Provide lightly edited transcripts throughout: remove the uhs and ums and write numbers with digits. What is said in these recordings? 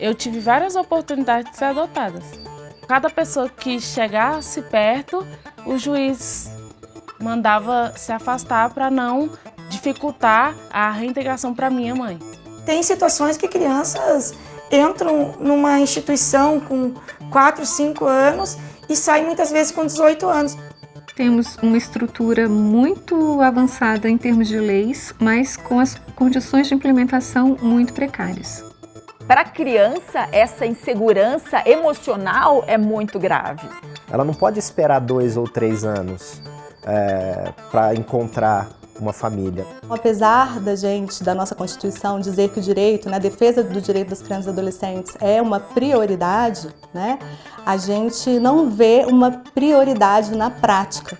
eu tive várias oportunidades de ser adotada. Cada pessoa que chegasse perto, o juiz mandava se afastar para não dificultar a reintegração para minha mãe. Tem situações que crianças entram numa instituição com 4, 5 anos e saem muitas vezes com 18 anos. Temos uma estrutura muito avançada em termos de leis, mas com as condições de implementação muito precárias. Para a criança, essa insegurança emocional é muito grave. Ela não pode esperar 2 ou 3 anos para encontrar uma família. Apesar da nossa Constituição dizer que o direito, a defesa do direito das crianças e adolescentes é uma prioridade, a gente não vê uma prioridade na prática.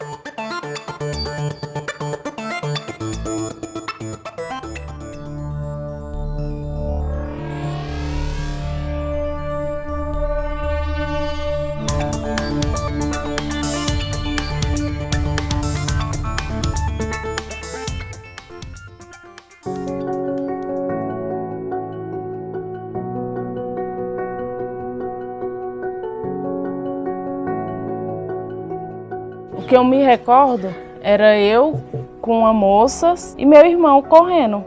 O que eu me recordo era eu com a moça e meu irmão correndo.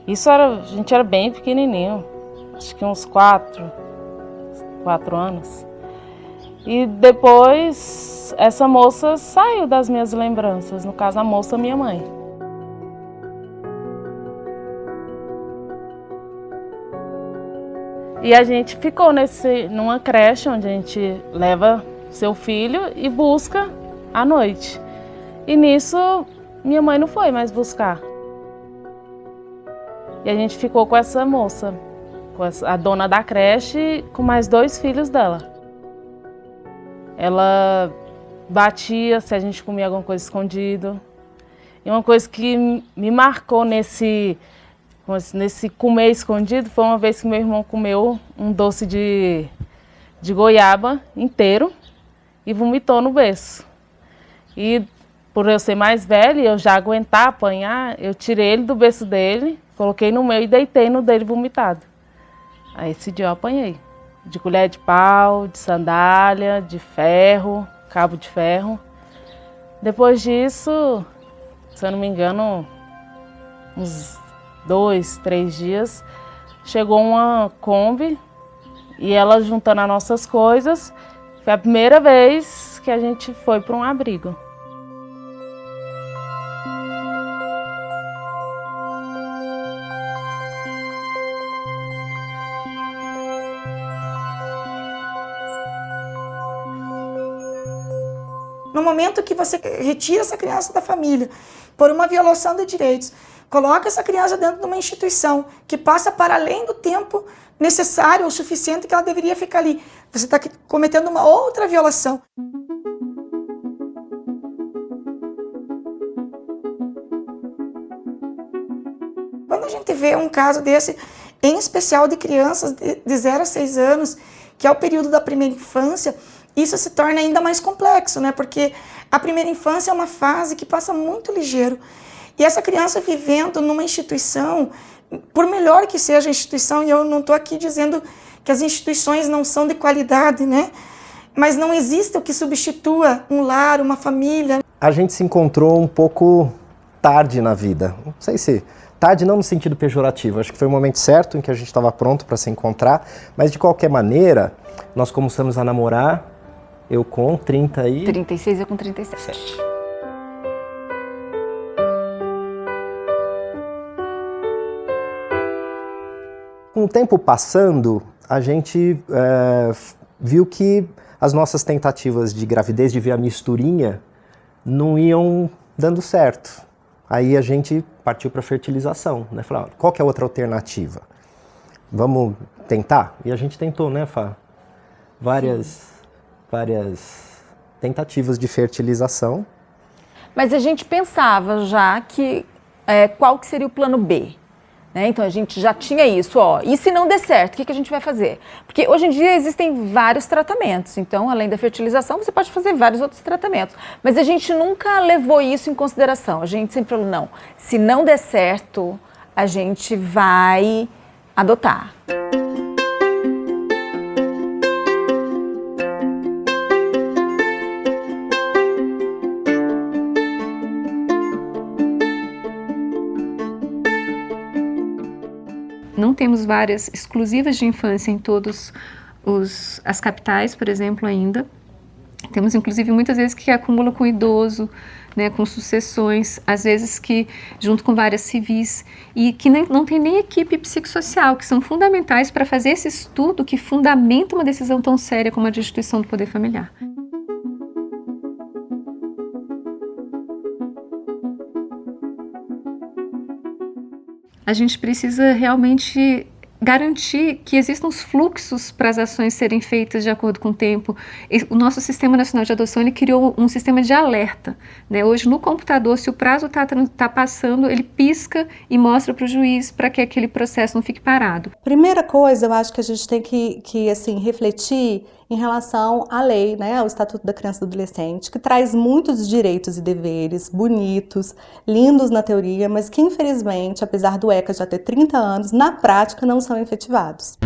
A gente era bem pequenininho, acho que uns 4 anos. E depois essa moça saiu das minhas lembranças, no caso a moça minha mãe. E a gente ficou numa creche onde a gente leva seu filho e busca à noite. E nisso, minha mãe não foi mais buscar. E a gente ficou com essa moça, com a dona da creche, com mais 2 filhos dela. Ela batia se a gente comia alguma coisa escondido. E uma coisa que me marcou nesse comer escondido foi uma vez que meu irmão comeu um doce de goiaba inteiro e vomitou no berço. E por eu ser mais velha e eu já aguentar apanhar, eu tirei ele do berço dele, coloquei no meu e deitei no dele vomitado. Aí esse dia eu apanhei. De colher de pau, de sandália, de ferro, cabo de ferro. Depois disso, se eu não me engano, uns 2, 3 dias, chegou uma Kombi e ela juntando as nossas coisas, foi a primeira vez que a gente foi para um abrigo. No momento que você retira essa criança da família por uma violação de direitos, coloca essa criança dentro de uma instituição que passa para além do tempo necessário ou suficiente que ela deveria ficar ali. Você está cometendo uma outra violação. Quando a gente vê um caso desse, em especial de crianças de 0 a 6 anos, que é o período da primeira infância, isso se torna ainda mais complexo, porque a primeira infância é uma fase que passa muito ligeiro. E essa criança vivendo numa instituição, por melhor que seja a instituição, e eu não estou aqui dizendo que as instituições não são de qualidade, mas não existe o que substitua um lar, uma família. A gente se encontrou um pouco tarde na vida, não sei se tarde não no sentido pejorativo, acho que foi o momento certo em que a gente estava pronto para se encontrar, mas de qualquer maneira, nós começamos a namorar, eu com 36 e eu com 37. Com o tempo passando, a gente viu que as nossas tentativas de gravidez, de ver a misturinha, não iam dando certo. Aí a gente partiu para a fertilização, Falou, qual que é a outra alternativa? Vamos tentar? E a gente tentou, Fá? Várias tentativas de fertilização. Mas a gente pensava já que qual que seria o plano B? Então a gente já tinha isso, e se não der certo, o que a gente vai fazer? Porque hoje em dia existem vários tratamentos, então além da fertilização você pode fazer vários outros tratamentos, mas a gente nunca levou isso em consideração, a gente sempre falou, não, se não der certo, a gente vai adotar. Não temos varas exclusivas de infância em todas as capitais, por exemplo, ainda. Temos, inclusive, muitas vezes que acumula com idoso, né, com sucessões, às vezes que junto com várias civis, e que não tem nem equipe psicossocial, que são fundamentais para fazer esse estudo que fundamenta uma decisão tão séria como a de instituição do poder familiar. A gente precisa realmente garantir que existam os fluxos para as ações serem feitas de acordo com o tempo. O nosso Sistema Nacional de Adoção, ele criou um sistema de alerta, né? Hoje, no computador, se o prazo está passando, ele pisca e mostra para o juiz para que aquele processo não fique parado. Primeira coisa, eu acho que a gente tem que assim, refletir em relação à lei, né, ao Estatuto da Criança e do Adolescente, que traz muitos direitos e deveres bonitos, lindos na teoria, mas que infelizmente, apesar do ECA já ter 30 anos, na prática não são efetivados.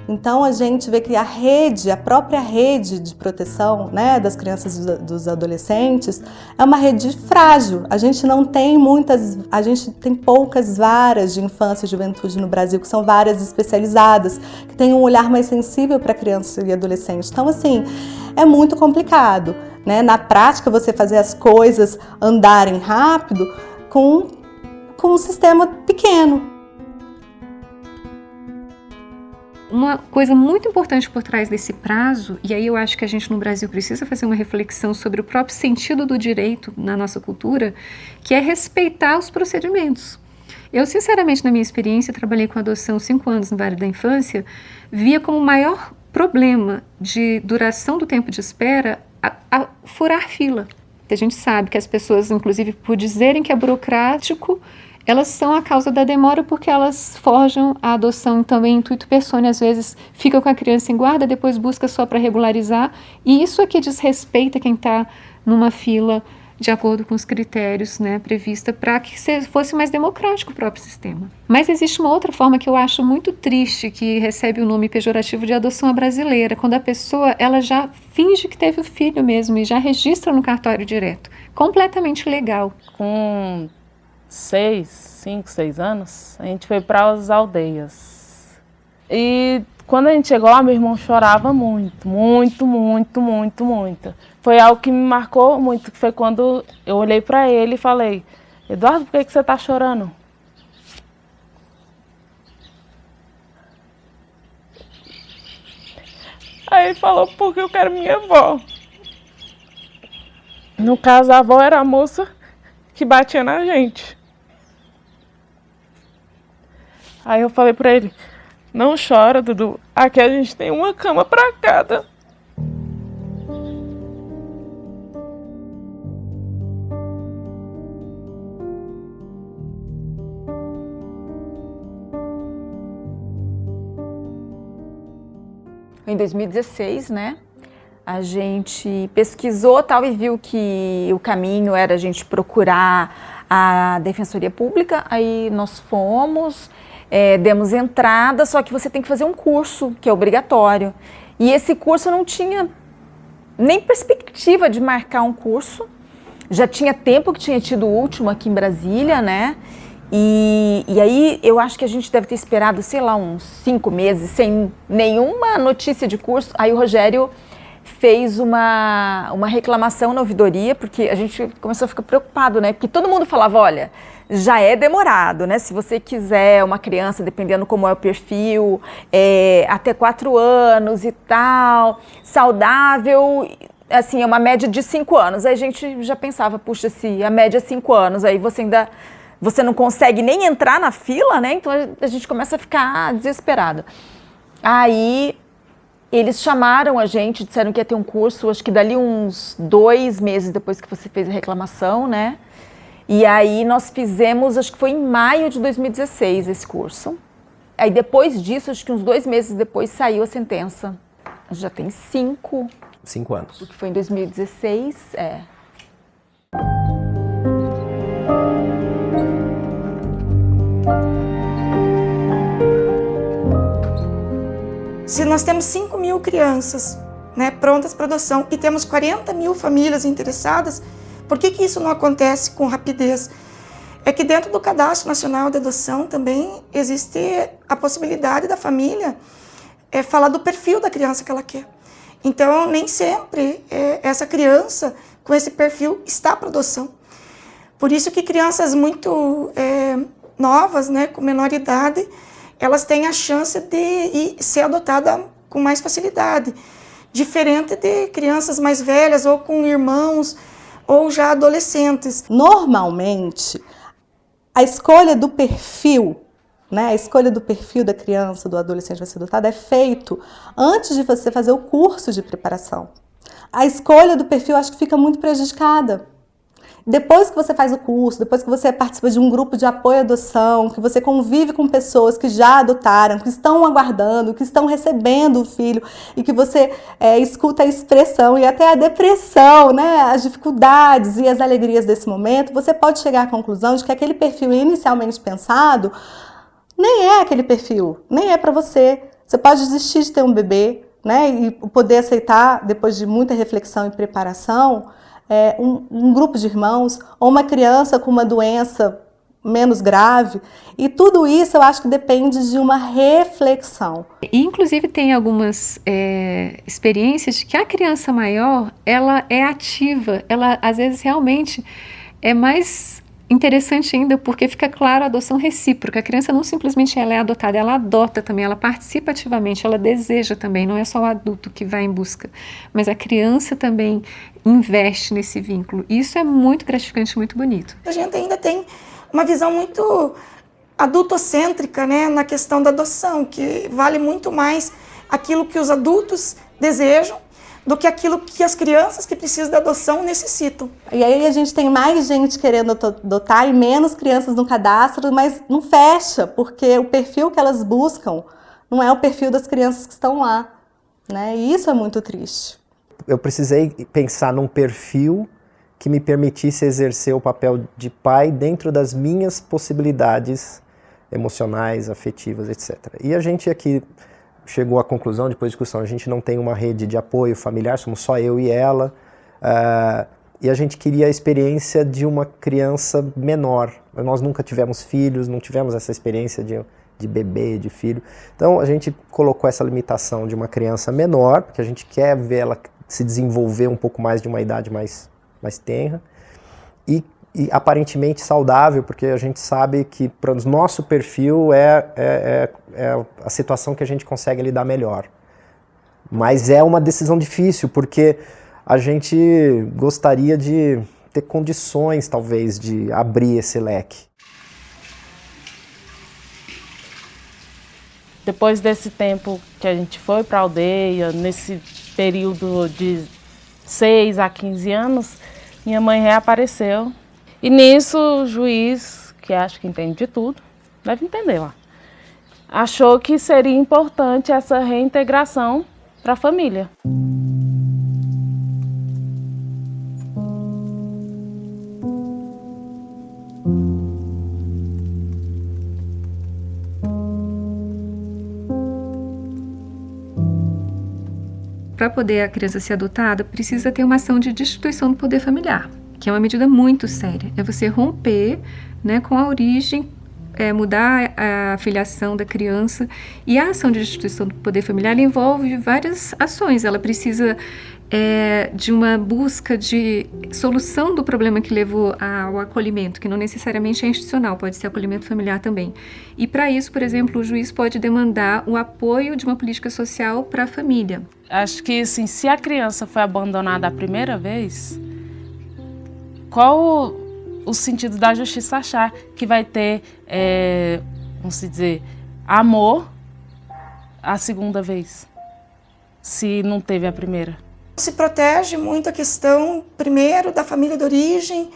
Então a gente vê que a própria rede de proteção, né, das crianças e dos adolescentes é uma rede frágil. A gente tem poucas varas de infância e juventude no Brasil, que são varas especializadas, que têm um olhar mais sensível para criança e adolescente. Então, assim, é muito complicado, né? Na prática, você fazer as coisas andarem rápido com um sistema pequeno. Uma coisa muito importante por trás desse prazo, e aí eu acho que a gente no Brasil precisa fazer uma reflexão sobre o próprio sentido do direito na nossa cultura, que é respeitar os procedimentos. Eu, sinceramente, na minha experiência, trabalhei com adoção 5 anos no Vale da Infância, via como o maior problema de duração do tempo de espera a furar fila. A gente sabe que as pessoas, inclusive, por dizerem que é burocrático, elas são a causa da demora porque elas forjam a adoção também intuito personae, às vezes fica com a criança em guarda, depois busca só para regularizar, e isso é que desrespeita quem está numa fila de acordo com os critérios, né, prevista para que fosse mais democrático o próprio sistema. Mas existe uma outra forma que eu acho muito triste, que recebe o nome pejorativo de adoção à brasileira, quando a pessoa ela já finge que teve o filho mesmo e já registra no cartório direto, completamente legal. Com 5, 6 anos, a gente foi para as aldeias. E quando a gente chegou lá, meu irmão chorava muito. Foi algo que me marcou muito, que foi quando eu olhei para ele e falei: Eduardo, por que você está chorando? Aí ele falou: porque eu quero minha avó. No caso, a avó era a moça que batia na gente. Aí eu falei pra ele: não chora, Dudu, aqui a gente tem uma cama pra cada. Em 2016, né, a gente pesquisou tal e viu que o caminho era a gente procurar a Defensoria Pública, aí nós fomos, demos entrada, só que você tem que fazer um curso, que é obrigatório. E esse curso não tinha nem perspectiva de marcar um curso, já tinha tempo que tinha tido o último aqui em Brasília, né? E aí eu acho que a gente deve ter esperado, sei lá, uns 5 meses sem nenhuma notícia de curso. Aí o Rogério fez uma reclamação na ouvidoria, porque a gente começou a ficar preocupado, né? Porque todo mundo falava: olha, já é demorado, né? Se você quiser uma criança, dependendo como é o perfil, até 4 anos e tal, saudável, assim, é uma média de 5 anos. Aí a gente já pensava: puxa, se a média é 5 anos, aí você não consegue nem entrar na fila, né? Então a gente começa a ficar desesperado. Aí eles chamaram a gente, disseram que ia ter um curso, acho que dali uns 2 meses depois que você fez a reclamação, né? E aí nós fizemos, acho que foi em maio de 2016 esse curso. Aí depois disso, acho que uns 2 meses depois saiu a sentença. Já tem 5 anos. O que foi em 2016, Se nós temos 5 mil crianças, né, prontas para adoção e temos 40 mil famílias interessadas, Por que isso não acontece com rapidez? É que dentro do Cadastro Nacional de Adoção também existe a possibilidade da família falar do perfil da criança que ela quer. Então, nem sempre essa criança com esse perfil está para adoção. Por isso que crianças muito novas, né, com menor idade, elas têm a chance de ser adotada com mais facilidade. Diferente de crianças mais velhas ou com irmãos ou já adolescentes. Normalmente, a escolha do perfil, né, a escolha do perfil da criança, do adolescente que vai ser adotado é feito antes de você fazer o curso de preparação. A escolha do perfil acho que fica muito prejudicada. Depois que você faz o curso, depois que você participa de um grupo de apoio à adoção, que você convive com pessoas que já adotaram, que estão aguardando, que estão recebendo o filho e que você escuta a expressão e até a depressão, né, as dificuldades e as alegrias desse momento, você pode chegar à conclusão de que aquele perfil inicialmente pensado nem é aquele perfil, nem é para você. Você pode desistir de ter um bebê, né, e poder aceitar, depois de muita reflexão e preparação, um grupo de irmãos, ou uma criança com uma doença menos grave. E tudo isso eu acho que depende de uma reflexão. E, inclusive, tem algumas experiências de que a criança maior, ela é ativa, ela às vezes realmente é mais interessante ainda, porque fica claro a adoção recíproca. A criança não simplesmente ela é adotada, ela adota também, ela participa ativamente, ela deseja também, não é só o adulto que vai em busca, mas a criança também investe nesse vínculo. Isso é muito gratificante, muito bonito. A gente ainda tem uma visão muito adultocêntrica, né, na questão da adoção, que vale muito mais aquilo que os adultos desejam do que aquilo que as crianças que precisam da adoção necessitam. E aí a gente tem mais gente querendo adotar e menos crianças no cadastro, mas não fecha, porque o perfil que elas buscam não é o perfil das crianças que estão lá, né? E isso é muito triste. Eu precisei pensar num perfil que me permitisse exercer o papel de pai dentro das minhas possibilidades emocionais, afetivas, etc. E a gente aqui chegou à conclusão, depois de discussão, a gente não tem uma rede de apoio familiar, somos só eu e ela, e a gente queria a experiência de uma criança menor. Nós nunca tivemos filhos, não tivemos essa experiência de bebê, de filho. Então a gente colocou essa limitação de uma criança menor, porque a gente quer ver ela se desenvolver um pouco mais de uma idade mais tenra, e aparentemente saudável, porque a gente sabe que para o nosso perfil é a situação que a gente consegue lidar melhor. Mas é uma decisão difícil, porque a gente gostaria de ter condições, talvez, de abrir esse leque. Depois desse tempo que a gente foi para a aldeia, nesse período de 6 a 15 anos, minha mãe reapareceu. E nisso o juiz, que acho que entende de tudo, deve entender lá, achou que seria importante essa reintegração para a família. Para poder a criança ser adotada, precisa ter uma ação de destituição do poder familiar, que é uma medida muito séria. É você romper, né, com a origem, mudar a filiação da criança. E a ação de destituição do poder familiar envolve várias ações. Ela precisa de uma busca de solução do problema que levou ao acolhimento, que não necessariamente é institucional, pode ser acolhimento familiar também. E para isso, por exemplo, o juiz pode demandar o apoio de uma política social para a família. Acho que assim, se a criança foi abandonada a primeira vez, qual o sentido da justiça achar que vai ter, vamos dizer, amor a segunda vez, se não teve a primeira? Se protege muito a questão, primeiro, da família de origem,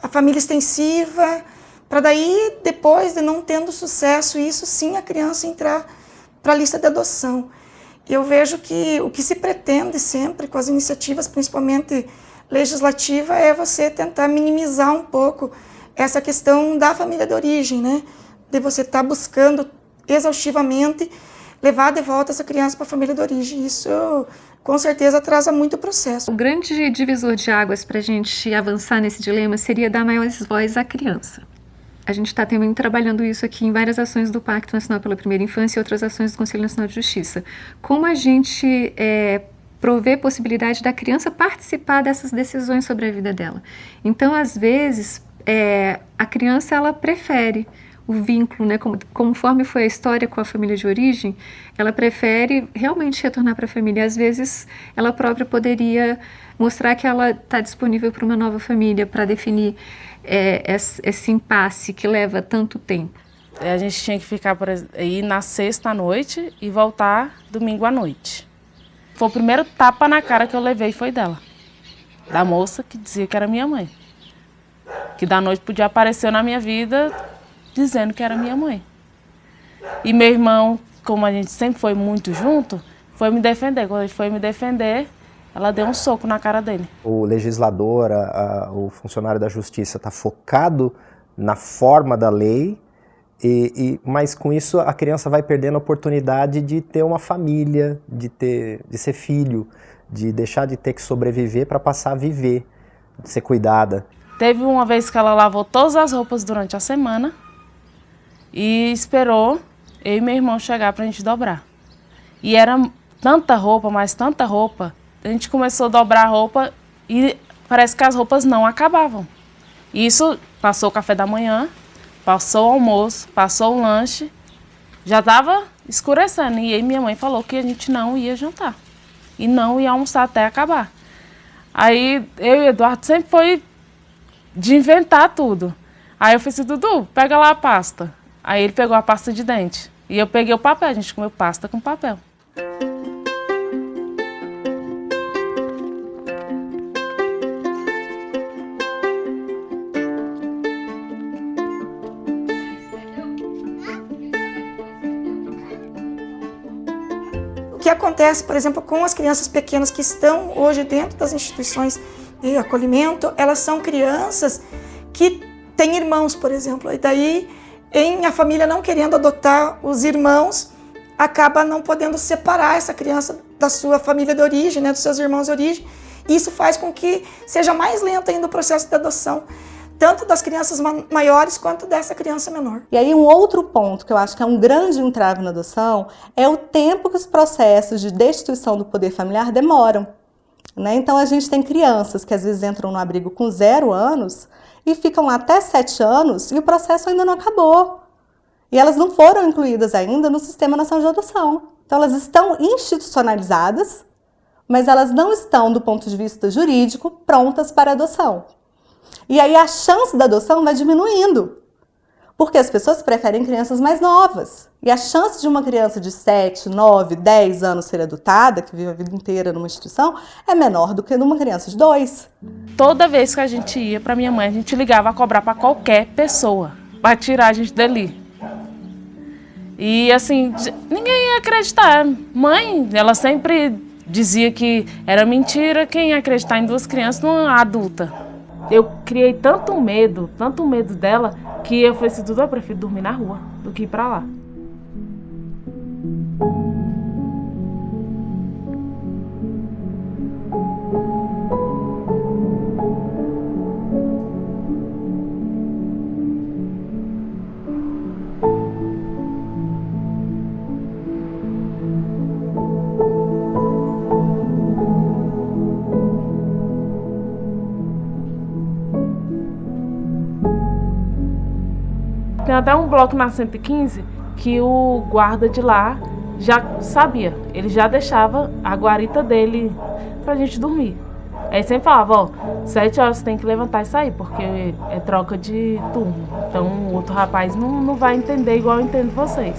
a família extensiva, para daí, depois de não tendo sucesso, isso sim, a criança entrar para a lista de adoção. Eu vejo que o que se pretende sempre com as iniciativas, principalmente legislativa, é você tentar minimizar um pouco essa questão da família de origem, né? De você estar buscando exaustivamente levar de volta essa criança para a família de origem. Isso com certeza atrasa muito o processo. O grande divisor de águas para a gente avançar nesse dilema seria dar maior voz à criança. A gente está também trabalhando isso aqui em várias ações do Pacto Nacional pela Primeira Infância e outras ações do Conselho Nacional de Justiça. Como a gente prover possibilidade da criança participar dessas decisões sobre a vida dela. Então, às vezes, a criança ela prefere o vínculo, né? Conforme foi a história com a família de origem, ela prefere realmente retornar para a família. Às vezes, ela própria poderia mostrar que ela está disponível para uma nova família, para definir esse impasse que leva tanto tempo. A gente tinha que ficar ir na sexta à noite e voltar domingo à noite. Foi o primeiro tapa na cara que eu levei, foi dela. Da moça que dizia que era minha mãe. Que da noite podia aparecer na minha vida dizendo que era minha mãe. E meu irmão, como a gente sempre foi muito junto, foi me defender. Quando ele foi me defender, ela deu um soco na cara dele. O legislador, o funcionário da justiça está focado na forma da lei, mas com isso a criança vai perdendo a oportunidade de ter uma família, de ser filho, de deixar de ter que sobreviver para passar a viver, de ser cuidada. Teve uma vez que ela lavou todas as roupas durante a semana e esperou eu e meu irmão chegar para a gente dobrar. E era tanta roupa, mas tanta roupa. A gente começou a dobrar a roupa e parece que as roupas não acabavam. Isso passou o café da manhã, passou o almoço, passou o lanche, já estava escurecendo. E aí minha mãe falou que a gente não ia jantar e não ia almoçar até acabar. Aí eu e o Eduardo sempre foi de inventar tudo. Aí eu falei assim, Dudu, pega lá a pasta. Aí ele pegou a pasta de dente e eu peguei o papel, a gente comeu pasta com papel. O que acontece, por exemplo, com as crianças pequenas que estão hoje dentro das instituições de acolhimento, elas são crianças que têm irmãos, por exemplo, e daí a família não querendo adotar os irmãos, acaba não podendo separar essa criança da sua família de origem, né, dos seus irmãos de origem, e isso faz com que seja mais lento ainda o processo de adoção, tanto das crianças maiores quanto dessa criança menor. E aí um outro ponto que eu acho que é um grande entrave na adoção é o tempo que os processos de destituição do poder familiar demoram. Né? Então a gente tem crianças que às vezes entram no abrigo com 0 anos e ficam lá até 7 anos e o processo ainda não acabou. E elas não foram incluídas ainda no Sistema Nacional de Adoção. Então elas estão institucionalizadas, mas elas não estão, do ponto de vista jurídico, prontas para adoção. E aí a chance da adoção vai diminuindo, porque as pessoas preferem crianças mais novas. E a chance de uma criança de 7, 9, 10 anos ser adotada, que vive a vida inteira numa instituição, é menor do que numa criança de 2. Toda vez que a gente ia para minha mãe, a gente ligava a cobrar para qualquer pessoa, para tirar a gente dali. E assim, ninguém ia acreditar. Mãe, ela sempre dizia que era mentira, quem ia acreditar em 2 crianças numa adulta. Eu criei tanto medo dela, que eu falei assim, Dudu, eu prefiro dormir na rua do que ir pra lá. Tem até um bloco na 115 que o guarda de lá já sabia. Ele já deixava a guarita dele pra gente dormir. Aí sempre falava, ó, 7 horas você tem que levantar e sair, porque é troca de turno. Então o outro rapaz não vai entender igual eu entendo vocês.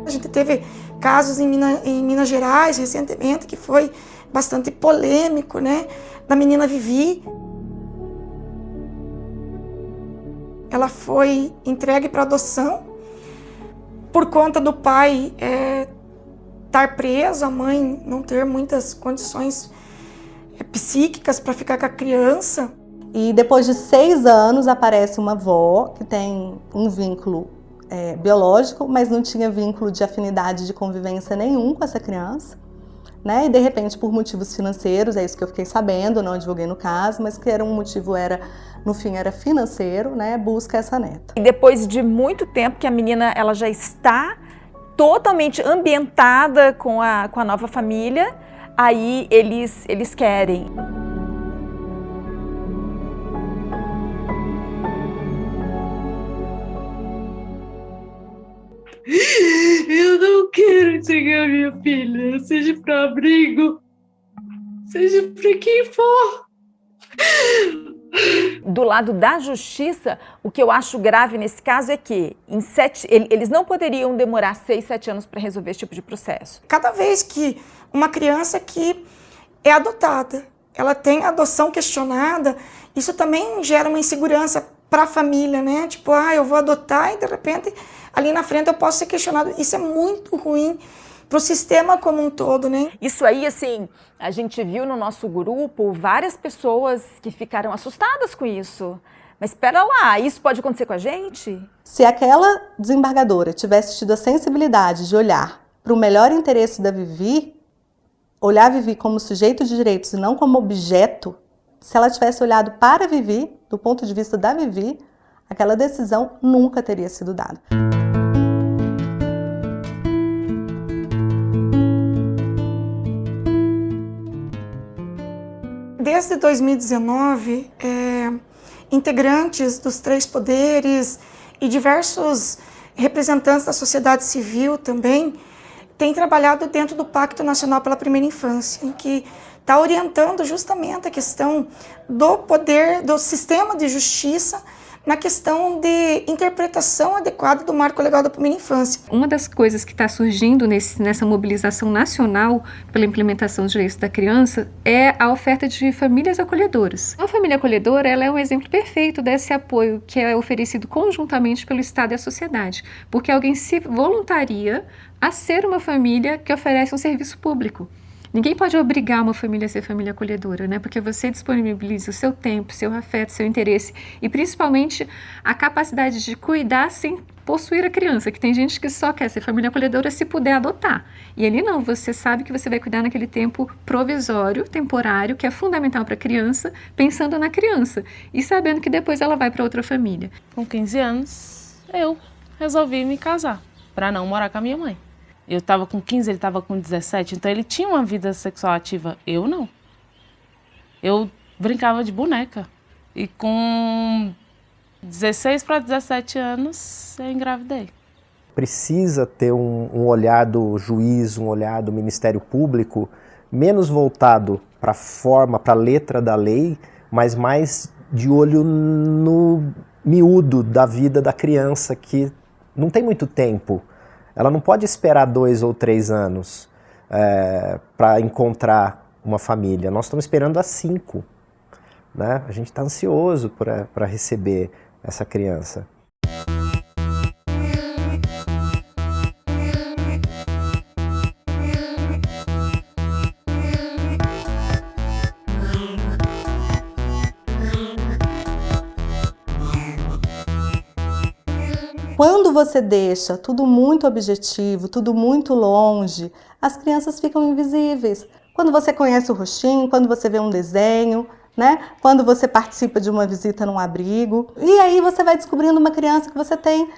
A gente teve casos em Minas Gerais recentemente que foi bastante polêmico, né? Da menina Vivi. Ela foi entregue para adoção por conta do pai estar preso, a mãe não ter muitas condições psíquicas para ficar com a criança. E depois de 6 anos aparece uma avó que tem um vínculo biológico, mas não tinha vínculo de afinidade de convivência nenhum com essa criança, né? E de repente, por motivos financeiros, é isso que eu fiquei sabendo, não divulguei no caso, mas que era um motivo, no fim era financeiro, né? Busca essa neta. E depois de muito tempo que a menina ela já está totalmente ambientada com a nova família, aí eles querem. Eu não quero entregar minha filha, seja para abrigo, seja para quem for. Do lado da justiça, o que eu acho grave nesse caso é que eles não poderiam demorar 6, 7 anos para resolver esse tipo de processo. Cada vez que uma criança que é adotada, ela tem a adoção questionada, isso também gera uma insegurança para a família, né? Tipo, eu vou adotar e de repente ali na frente eu posso ser questionado. Isso é muito ruim para o sistema como um todo, né? Isso aí, assim, a gente viu no nosso grupo várias pessoas que ficaram assustadas com isso. Mas espera lá, isso pode acontecer com a gente? Se aquela desembargadora tivesse tido a sensibilidade de olhar para o melhor interesse da Vivi, olhar a Vivi como sujeito de direitos e não como objeto, se ela tivesse olhado para a Vivi, do ponto de vista da Vivi, aquela decisão nunca teria sido dada. Desde 2019, integrantes dos 3 poderes e diversos representantes da sociedade civil também têm trabalhado dentro do Pacto Nacional pela Primeira Infância, em que está orientando justamente a questão do poder, do sistema de justiça na questão de interpretação adequada do marco legal da primeira infância. Uma das coisas que está surgindo nessa mobilização nacional pela implementação dos direitos da criança é a oferta de famílias acolhedoras. A família acolhedora ela é um exemplo perfeito desse apoio que é oferecido conjuntamente pelo Estado e a sociedade, porque alguém se voluntaria a ser uma família que oferece um serviço público. Ninguém pode obrigar uma família a ser família acolhedora, né? Porque você disponibiliza o seu tempo, seu afeto, seu interesse e principalmente a capacidade de cuidar sem possuir a criança, que tem gente que só quer ser família acolhedora se puder adotar. E ali não, você sabe que você vai cuidar naquele tempo provisório, temporário, que é fundamental para a criança, pensando na criança e sabendo que depois ela vai para outra família. Com 15 anos, eu resolvi me casar para não morar com a minha mãe. Eu estava com 15, ele estava com 17, então ele tinha uma vida sexual ativa. Eu não. Eu brincava de boneca. E com 16 para 17 anos, eu engravidei. Precisa ter um olhar do juiz, um olhar do Ministério Público, menos voltado para a forma, para a letra da lei, mas mais de olho no miúdo da vida da criança, que não tem muito tempo. Ela não pode esperar 2 ou 3 anos para encontrar uma família. Nós estamos esperando há 5. Né? A gente está ansioso para receber essa criança. Quando você deixa tudo muito objetivo, tudo muito longe, as crianças ficam invisíveis. Quando você conhece o rostinho, quando você vê um desenho, né? Quando você participa de uma visita num abrigo. E aí você vai descobrindo uma criança que você tem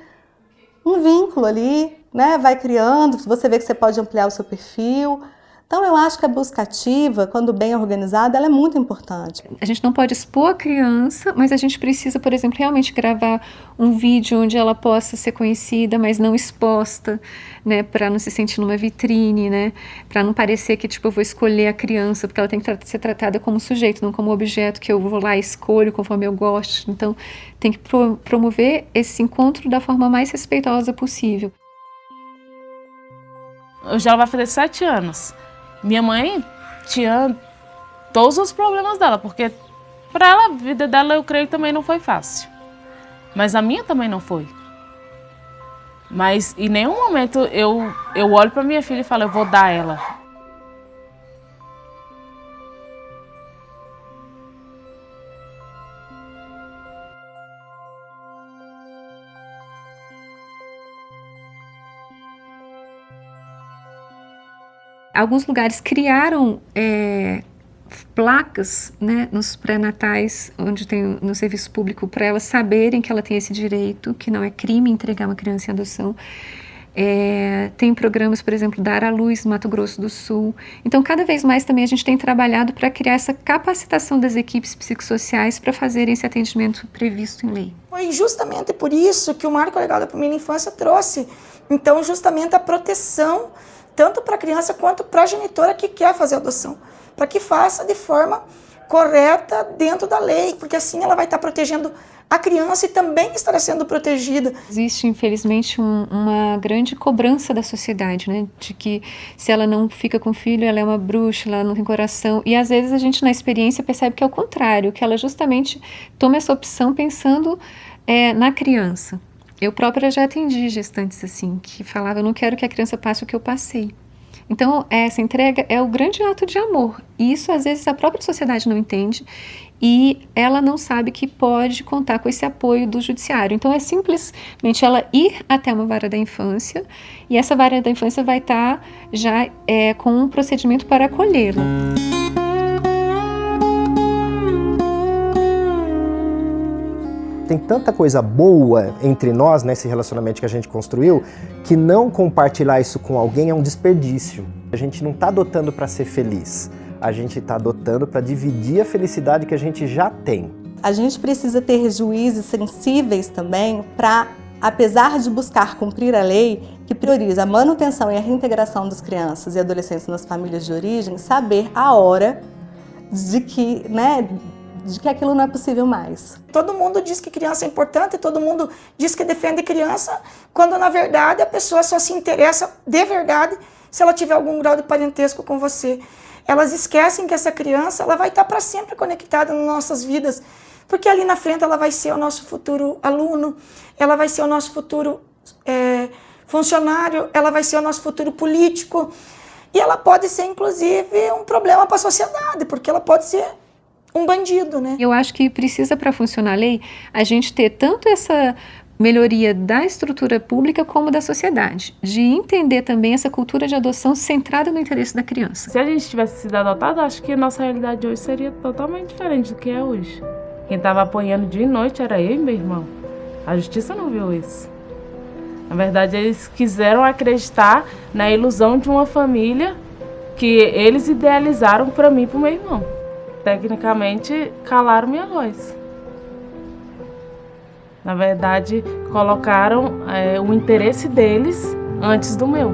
um vínculo ali, né? Vai criando, você vê que você pode ampliar o seu perfil. Então eu acho que a busca ativa, quando bem organizada, ela é muito importante. A gente não pode expor a criança, mas a gente precisa, por exemplo, realmente gravar um vídeo onde ela possa ser conhecida, mas não exposta, né, para não se sentir numa vitrine, né, para não parecer que tipo eu vou escolher a criança, porque ela tem que ser tratada como sujeito, não como objeto que eu vou lá e escolho conforme eu gosto. Então tem que promover esse encontro da forma mais respeitosa possível. Hoje ela vai fazer 7 anos. Minha mãe tinha todos os problemas dela, porque para ela, a vida dela, eu creio, também não foi fácil. Mas a minha também não foi. Mas em nenhum momento eu olho para minha filha e falo, eu vou dar ela. Alguns lugares criaram placas, né, nos pré-natais, onde tem no serviço público, para elas saberem que ela tem esse direito, que não é crime entregar uma criança em adoção. Tem programas, por exemplo, Dar à Luz, no Mato Grosso do Sul. Então, cada vez mais também a gente tem trabalhado para criar essa capacitação das equipes psicossociais para fazerem esse atendimento previsto em lei. Foi justamente por isso que o Marco Legal da Primeira Infância trouxe, então, justamente a proteção, tanto para a criança quanto para a genitora que quer fazer a adoção, para que faça de forma correta dentro da lei, porque assim ela vai estar protegendo a criança e também estará sendo protegida. Existe, infelizmente, uma grande cobrança da sociedade, né? De que se ela não fica com o filho, ela é uma bruxa, ela não tem coração. E às vezes a gente, na experiência, percebe que é o contrário, que ela justamente toma essa opção pensando na criança. Eu própria já atendi gestantes assim, que falavam, eu não quero que a criança passe o que eu passei. Então, essa entrega é o grande ato de amor. E isso, às vezes, a própria sociedade não entende e ela não sabe que pode contar com esse apoio do judiciário. Então, é simplesmente ela ir até uma vara da infância e essa vara da infância vai estar já com um procedimento para acolhê-la. Tem tanta coisa boa entre nós, nesse relacionamento que a gente construiu, que não compartilhar isso com alguém é um desperdício. A gente não está adotando para ser feliz, a gente está adotando para dividir a felicidade que a gente já tem. A gente precisa ter juízes sensíveis também para, apesar de buscar cumprir a lei, que prioriza a manutenção e a reintegração das crianças e adolescentes nas famílias de origem, saber a hora de que aquilo não é possível mais. Todo mundo diz que criança é importante, todo mundo diz que defende criança, quando na verdade a pessoa só se interessa de verdade se ela tiver algum grau de parentesco com você. Elas esquecem que essa criança ela vai estar para sempre conectada nas nossas vidas, porque ali na frente ela vai ser o nosso futuro aluno, ela vai ser o nosso futuro funcionário, ela vai ser o nosso futuro político, e ela pode ser inclusive um problema para a sociedade, porque ela pode ser um bandido, né? Eu acho que precisa, para funcionar a lei, a gente ter tanto essa melhoria da estrutura pública como da sociedade, de entender também essa cultura de adoção centrada no interesse da criança. Se a gente tivesse sido adotado, acho que a nossa realidade hoje seria totalmente diferente do que é hoje. Quem estava apanhando dia e noite era eu e meu irmão. A justiça não viu isso. Na verdade, eles quiseram acreditar na ilusão de uma família que eles idealizaram para mim e para o meu irmão. Tecnicamente, calaram minha voz. Na verdade, colocaram o interesse deles antes do meu.